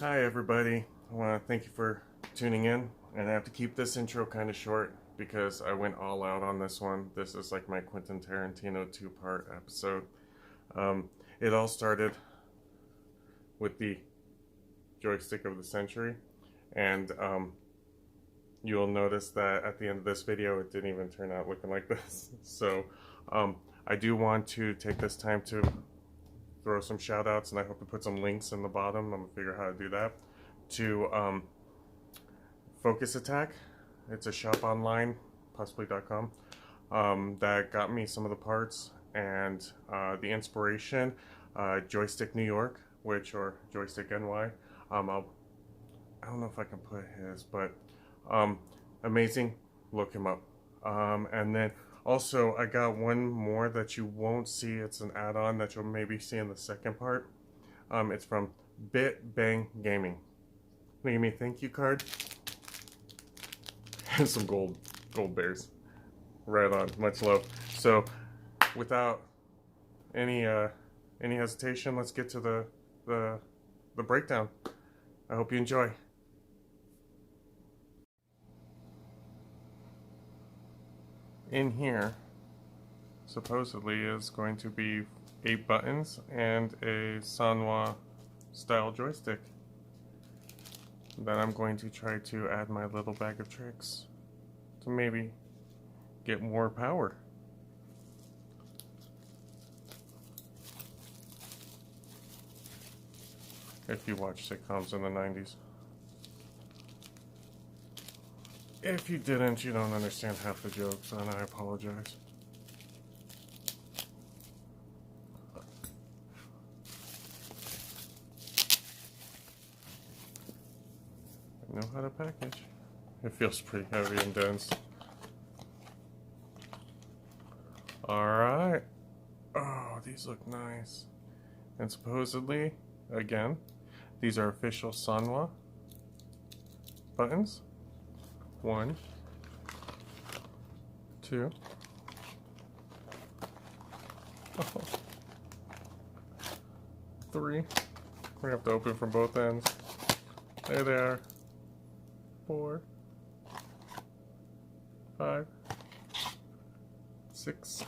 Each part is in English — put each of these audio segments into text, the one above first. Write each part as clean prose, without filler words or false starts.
Hi everybody, I want to thank you for tuning in, and I have to keep this intro kind of short because I went all out on this one. This is like my Quentin Tarantino two-part episode. It all started with the joystick of the century, and you'll notice that at the end of this video it didn't even turn out looking like this. So I do want to take this time to throw some shout outs, and I hope to put some links in the bottom. I'm gonna figure out how to do that. To Focus Attack, it's a shop online, possibly.com, that got me some of the parts and the inspiration. Joystick New York, or Joystick NY. I don't know if I can put his, but amazing. Look him up. And then also, I got one more that you won't see. It's an add-on that you'll maybe see in the second part. It's from Bang Gaming. They gave me a thank you card and some gold bears. Right on. Much love. So, without any hesitation, let's get to the breakdown. I hope you enjoy. In here, supposedly, is going to be 8 buttons and a Sanwa style joystick. Then I'm going to try to add my little bag of tricks to maybe get more power. If you watch sitcoms in the 90s. If you didn't, you don't understand half the jokes, and I apologize. I know how to package. It feels pretty heavy and dense. Alright. Oh, these look nice. And supposedly, again, these are official Sanwa buttons. 1, 2, oh, 3. We're gonna have to open from both ends. There they are. 4, 5, 6,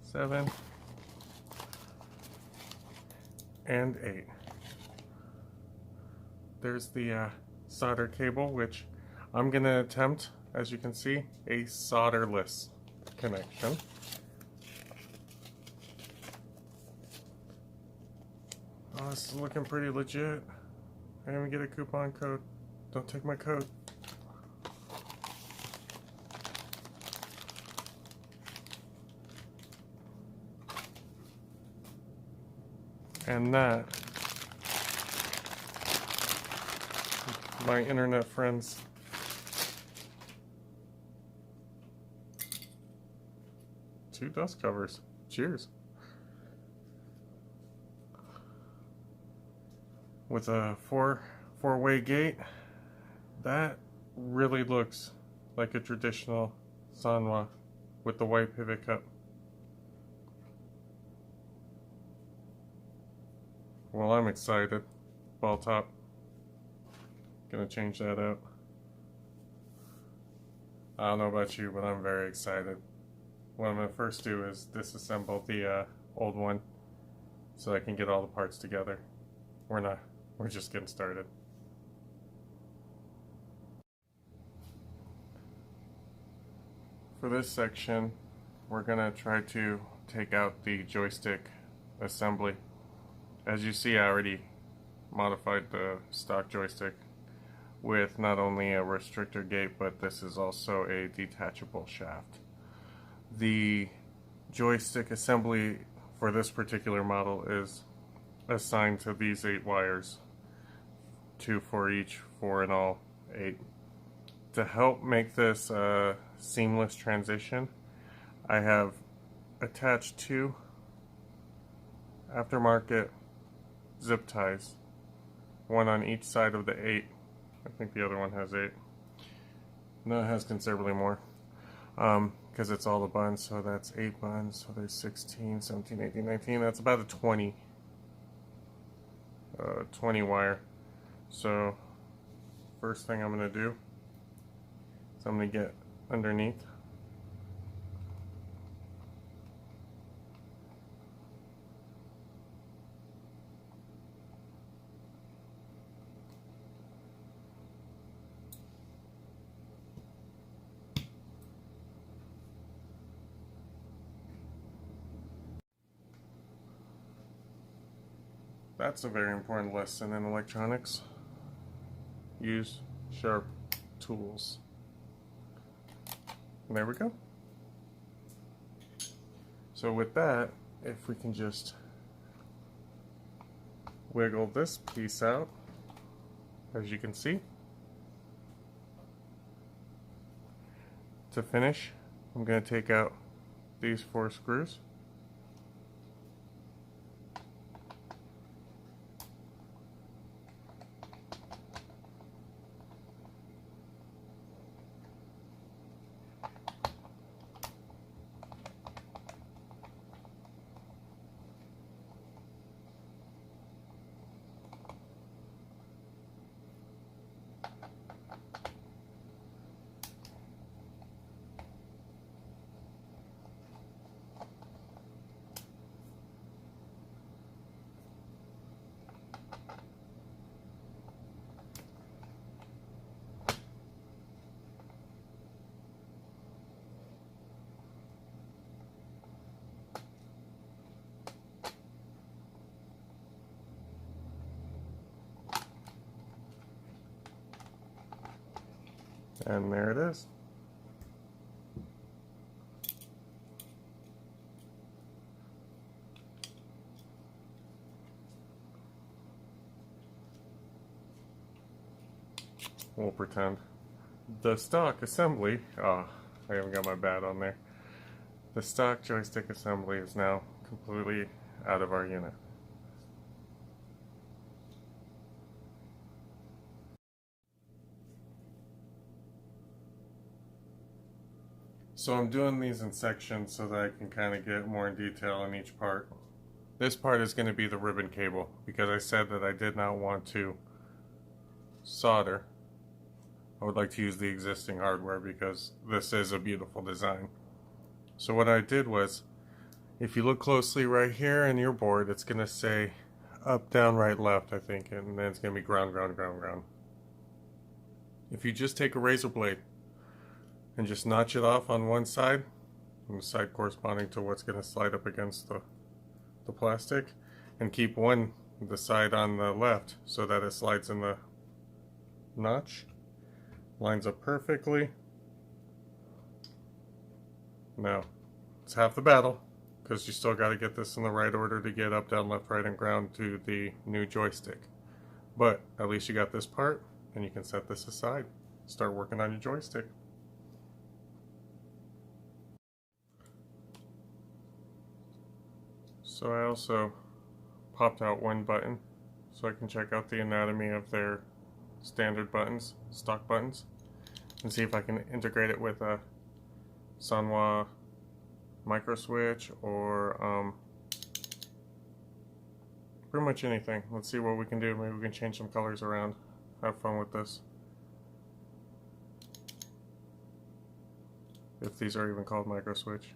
7, and 8. There's the solder cable, which I'm gonna attempt, as you can see, a solderless connection. Oh, this is looking pretty legit. I didn't even get a coupon code. Don't take my code. And that, my internet friends, two dust covers. Cheers. With a four-way gate, that really looks like a traditional Sanwa with the white pivot cup. Well, I'm excited. Ball top. Gonna change that out. I don't know about you, but I'm very excited. What I'm gonna first do is disassemble the old one so I can get all the parts together. We're just getting started. For this section, we're gonna try to take out the joystick assembly. As you see, I already modified the stock joystick with not only a restrictor gate, but this is also a detachable shaft. The joystick assembly for this particular model is assigned to these 8 wires, 2 for each, 4 in all, 8. To help make this a seamless transition, I have attached 2 aftermarket zip ties, 1 on each side of the 8. I think the other one has 8. No, it has considerably more. because it's all the buns, so that's 8 buns, so there's 16, 17, 18, 19, that's about a 20 20 wire. So first thing I'm going to do is I'm going to get underneath. That's a very important lesson in electronics. Use sharp tools. And there we go. So with that, if we can just wiggle this piece out, as you can see. To finish, I'm going to take out these 4 screws. And there it is. We'll pretend. The stock assembly, I haven't got my bat on there. The stock joystick assembly is now completely out of our unit. So I'm doing these in sections so that I can kind of get more in detail on each part. This part is going to be the ribbon cable, because I said that I did not want to solder. I would like to use the existing hardware because this is a beautiful design. So what I did was, if you look closely right here in your board, it's going to say up, down, right, left, I think, and then it's going to be ground, ground, ground, ground. If you just take a razor blade and just notch it off on one side, and the side corresponding to what's going to slide up against the plastic, and keep the side on the left so that it slides in the notch, lines up perfectly. Now, it's half the battle, because you still got to get this in the right order to get up, down, left, right, and ground to the new joystick. But at least you got this part, and you can set this aside. Start working on your joystick. So I also popped out one button so I can check out the anatomy of their standard buttons, stock buttons, and see if I can integrate it with a Sanwa micro switch or pretty much anything. Let's see what we can do. Maybe we can change some colors around. Have fun with this. If these are even called micro switch.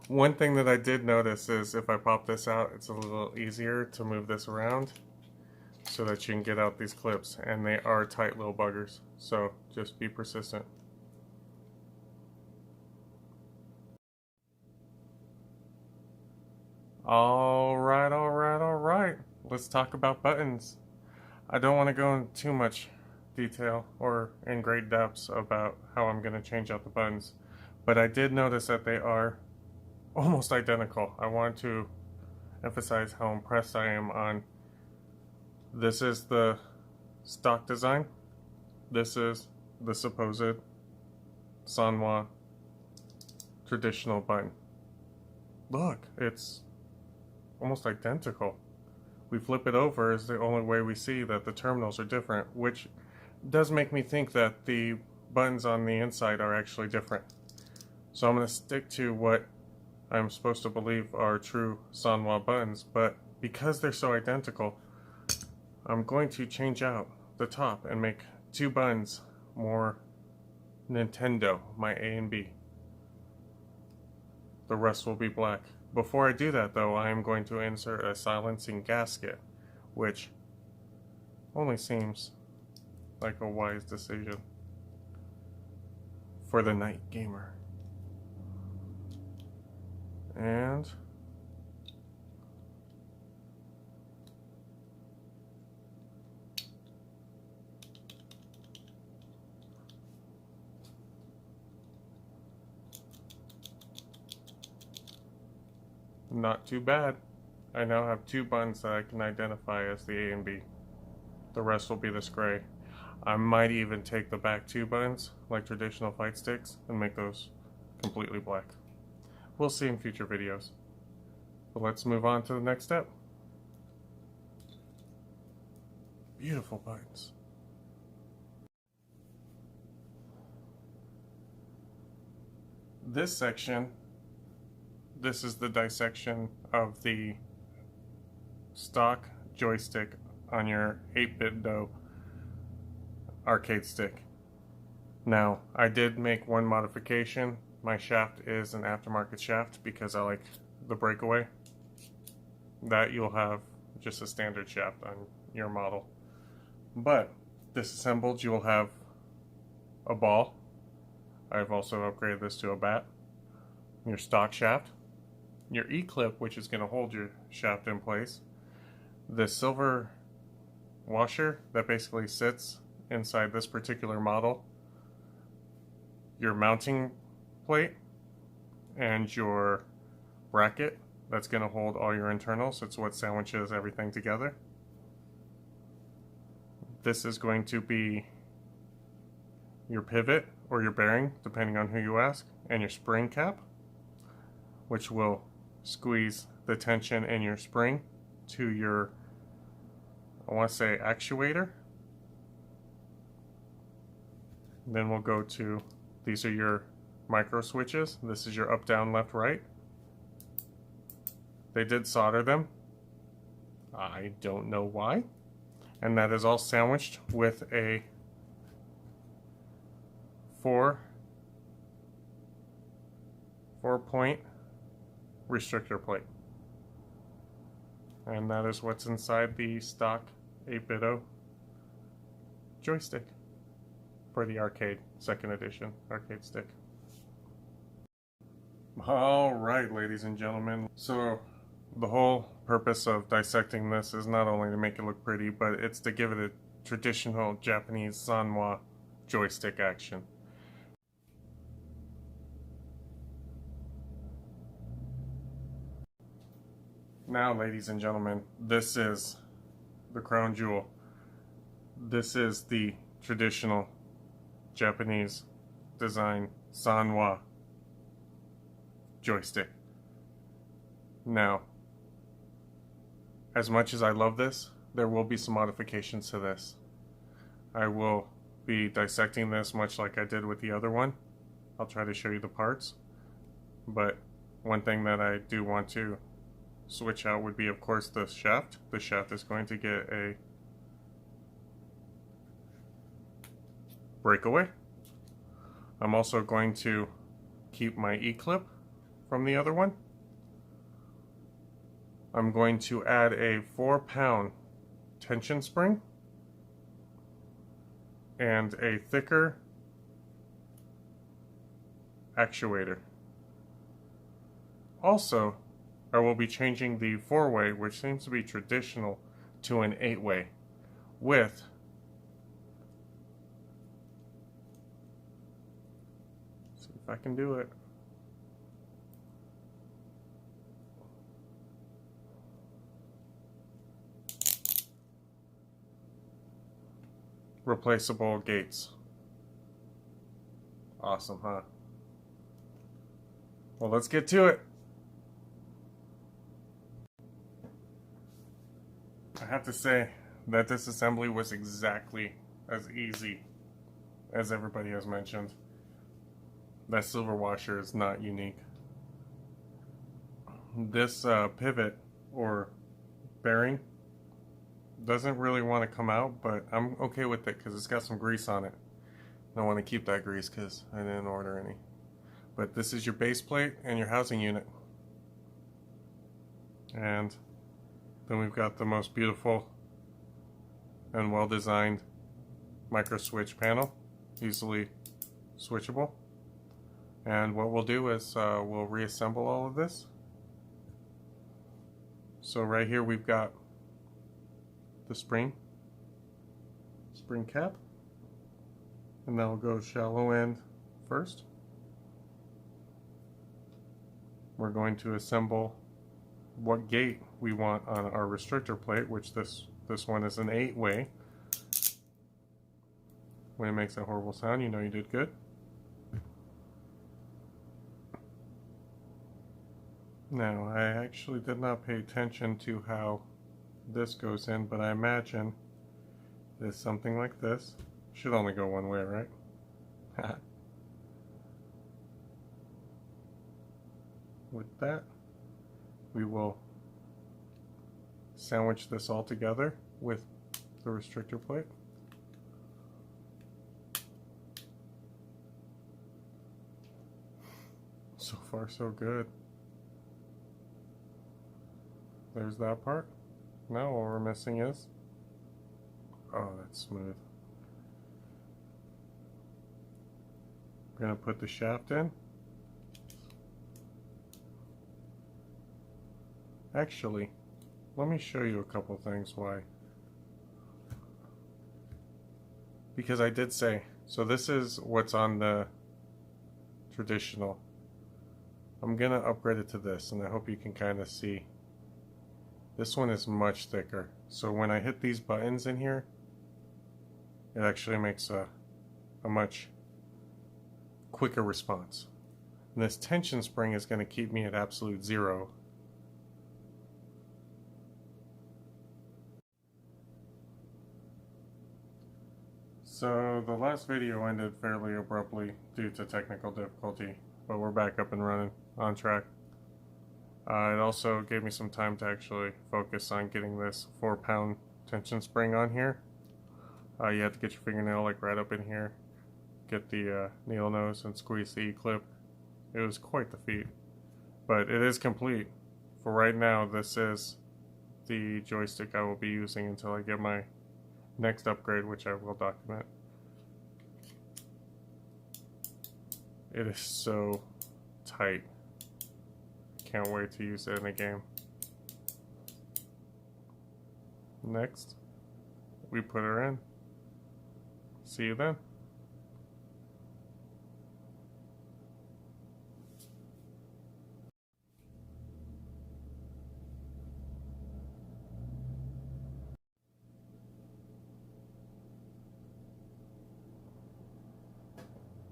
One thing that I did notice is if I pop this out, it's a little easier to move this around so that you can get out these clips, and they are tight little buggers, so just be persistent. Alright, let's talk about buttons. I don't want to go into too much detail or in great depths about how I'm going to change out the buttons, but I did notice that they are almost identical. I want to emphasize how impressed I am on this. Is the stock design. This is the supposed Sanwa traditional button. Look, it's almost identical. We flip it over is the only way we see that the terminals are different, which does make me think that the buttons on the inside are actually different. So I'm going to stick to what I'm supposed to believe are true Sanwa buttons, but because they're so identical, I'm going to change out the top and make two buttons more Nintendo, my A and B. The rest will be black. Before I do that though, I am going to insert a silencing gasket, which only seems like a wise decision for the night gamer. And not too bad. I now have two buttons that I can identify as the A and B. The rest will be this gray. I might even take the back two buttons, like traditional fight sticks, and make those completely black. We'll see in future videos. But let's move on to the next step. Beautiful buttons. This section, this is the dissection of the stock joystick on your 8bitdo arcade stick. Now, I did make one modification. My shaft is an aftermarket shaft because I like the breakaway. That you'll have just a standard shaft on your model. But disassembled, you will have a ball. I've also upgraded this to a bat. Your stock shaft. Your E-clip, which is going to hold your shaft in place. The silver washer that basically sits inside this particular model. Your mounting plate and your bracket that's going to hold all your internals. It's what sandwiches everything together. This is going to be your pivot or your bearing, depending on who you ask, and your spring cap, which will squeeze the tension in your spring to your, I want to say, actuator. Then we'll go to, these are your micro switches. This is your up, down, left, right. They did solder them. I don't know why. And that is all sandwiched with a 4-point restrictor plate. And that is what's inside the stock 8bitdo joystick for the arcade, second edition arcade stick. Alright, ladies and gentlemen, so the whole purpose of dissecting this is not only to make it look pretty, but it's to give it a traditional Japanese Sanwa joystick action. Now, ladies and gentlemen, this is the crown jewel. This is the traditional Japanese design Sanwa joystick. Now, as much as I love this, there will be some modifications to this. I will be dissecting this much like I did with the other one. I'll try to show you the parts. But one thing that I do want to switch out would be, of course, the shaft. The shaft is going to get a breakaway. I'm also going to keep my E-clip from the other one. I'm going to add a 4-pound tension spring and a thicker actuator. Also, I will be changing the 4-way, which seems to be traditional, to an 8-way with see if I can do it. Replaceable gates. Awesome, huh? Well, let's get to it. I have to say that this assembly was exactly as easy as everybody has mentioned. That silver washer is not unique. This pivot or bearing Doesn't really want to come out, but I'm okay with it because it's got some grease on it. I want to keep that grease because I didn't order any. But this is your base plate and your housing unit. And then we've got the most beautiful and well-designed micro switch panel, easily switchable. And what we'll do is we'll reassemble all of this. So right here we've got the spring cap, and that'll go shallow end first. We're going to assemble what gate we want on our restrictor plate, which this one is an 8-way. When it makes a horrible sound, you know you did good. Now, I actually did not pay attention to how this goes in, but I imagine it's something like this. Should only go one way, right? With that, we will sandwich this all together with the restrictor plate. So far, so good. There's that part. Now all we're missing is, oh, that's smooth. We're gonna put the shaft in. Actually, let me show you a couple things why. Because I did say, so this is what's on the traditional. I'm gonna upgrade it to this, and I hope you can kind of see. This one is much thicker, so when I hit these buttons in here, it actually makes a much quicker response. And this tension spring is going to keep me at absolute 0. So the last video ended fairly abruptly due to technical difficulty, but we're back up and running, on track. It also gave me some time to actually focus on getting this 4-pound tension spring on here. You have to get your fingernail like right up in here, get the needle nose and squeeze the E-clip. It was quite the feat, but it is complete. For right now, this is the joystick I will be using until I get my next upgrade, which I will document. It is so tight. Can't wait to use it in a game. Next, we put her in. See you then.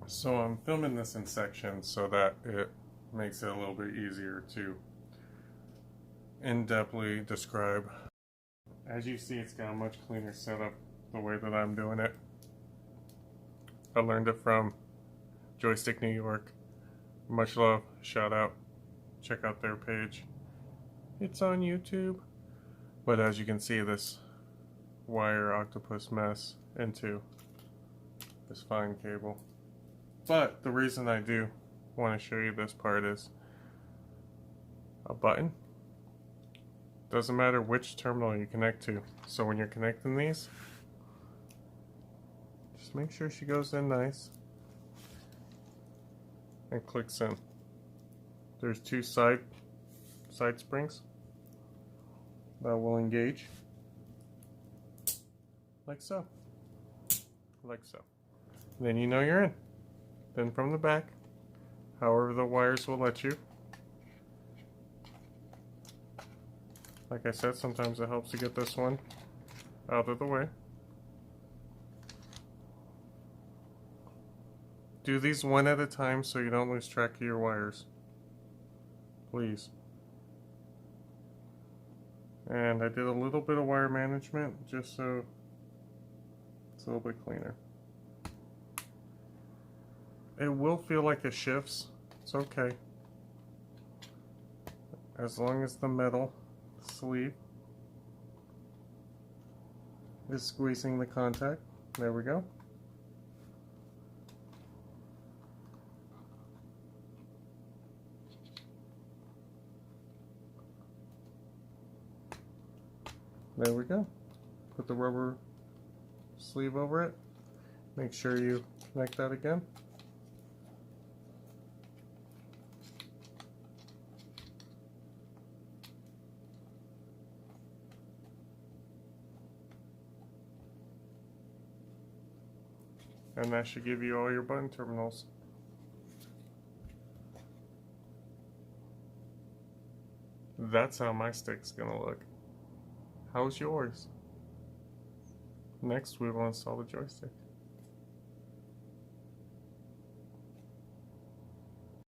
So I'm filming this in sections so that it makes it a little bit easier to in-depthly describe. As you see, it's got a much cleaner setup the way that I'm doing it. I learned it from Joystick New York. Much love, shout out, check out their page. It's on YouTube. But as you can see, this wire octopus mess into this fine cable. But the reason I do want to show you this part is a button. Doesn't matter which terminal you connect to. So when you're connecting these, just make sure she goes in nice and clicks in. There's 2 side springs that will engage like so. Like so. Then you know you're in. Then from the back, however the wires will let you. Like I said, sometimes it helps to get this one out of the way. Do these one at a time so you don't lose track of your wires. Please. And I did a little bit of wire management just so it's a little bit cleaner. It will feel like it shifts. It's okay. As long as the metal sleeve is squeezing the contact. There we go. There we go. Put the rubber sleeve over it. Make sure you connect that again. And that should give you all your button terminals. That's how my stick's gonna look. How's yours? Next, we will install the joystick.